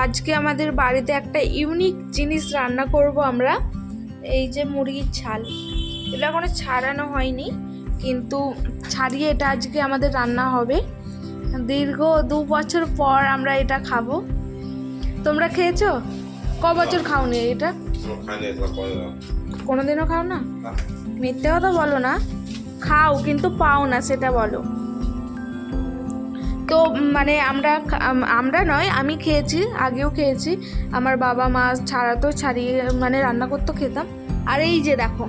আজকে আমাদের বাড়িতে একটা ইউনিক জিনিস রান্না করব আমরা। এই যে মুরগির ছাল, এটা এখনো ছাড়ানো হয়নি, কিন্তু ছাড়িয়ে এটা আজকে আমাদের রান্না হবে। দীর্ঘ 2 বছর পর আমরা এটা খাবো। তোমরা খেয়েছো? ক বছর খাওনি এটা? কোনোদিনও খাও না? মিথ্যে কথা বলো না, খাও কিন্তু পাও না, সেটা বলো। তো মানে আমরা নয়, আমি খেয়েছি, আগেও খেয়েছি। আমার বাবা মা ছাড়াতো, ছাড়িয়ে মানে রান্না করতো, খেতাম। আর এই যে দেখো,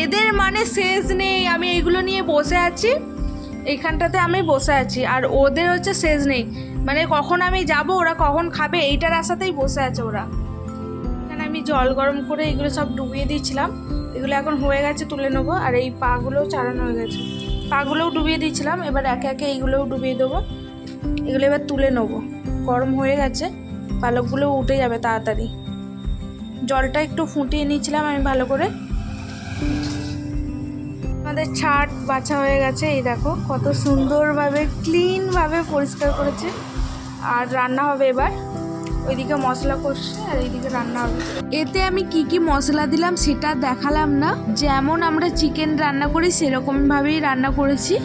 এদের মানে শেষ নেই। আমি এইগুলো নিয়ে বসে আছি, এইখানটাতে আমি বসে আছি, আর ওদের হচ্ছে শেষ নেই। মানে কখন আমি যাব, ওরা কখন খাবে, এইটার আশাতেই বসে আছে ওরা। এখানে আমি জল গরম করে এগুলো সব ডুবিয়ে দিয়েছিলাম, এগুলো এখন হয়ে গেছে, তুলে নেবো। আর এই পাগুলোও চালানো হয়ে গেছে, পাগুলোও ডুবিয়ে দিয়েছিলাম, এবার একে একে এইগুলোও ডুবিয়ে দেবো। এগুলো এবার তুলে নেবো, গরম হয়ে গেছে, পালকগুলো উঠে যাবে তাড়াতাড়ি। জলটা একটু ফুটিয়ে নিয়েছিলাম আমি ভালো করে। আমাদের ছাট বাছা হয়ে গেছে, এই দেখো কত সুন্দরভাবে ক্লিনভাবে পরিষ্কার করেছে। আর রান্না হবে এবার, ওইদিকে মশলা কষছে আর এইদিকে রান্না হবে। এতে আমি কি কি মশলা দিলাম সেটা দেখালাম না, যেমন আমরা চিকেন রান্না করি সেরকমভাবেই রান্না করেছি।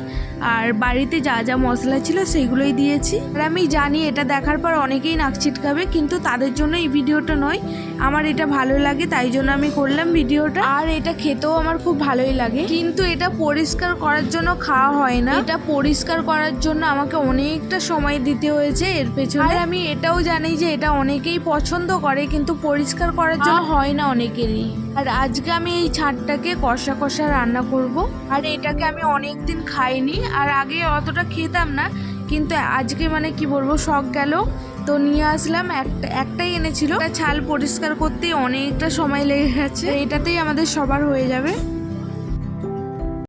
আর বাড়িতে যা যা মশলা ছিল সেগুলোই দিয়েছি। আর আমি জানি এটা দেখার পর অনেকেই নাক ছিটকাবে, কিন্তু তাদের জন্য এই ভিডিওটা নয়। আমার এটা ভালো লাগে তাই জন্য আমি করলাম ভিডিওটা। আর এটা খেতেও আমার খুব ভালোই লাগে, কিন্তু এটা পরিষ্কার করার জন্য খাওয়া হয় না। এটা পরিষ্কার করার জন্য আমাকে অনেকটা সময় দিতে হয়েছে এর পেছনে। আর আমি এটাও জানি যে এটা অনেকেই পছন্দ করে, কিন্তু পরিষ্কার করার জন্য হয় না অনেকেরই। আর আজকে আমি এই ছাটটাকে কষা কষা রান্না করব। আর এটাকে আমি অনেক দিন খাইনি, আর আগে অতটা খেতাম না, কিন্তু আজকে মানে কি বলবো, শখ গেল তো নিয়ে আসলাম। একটাই এনেছিল, ছাল পরিষ্কার করতে অনেকটা সময় লেগে গেছে, এটাতেই আমাদের সবার হয়ে যাবে।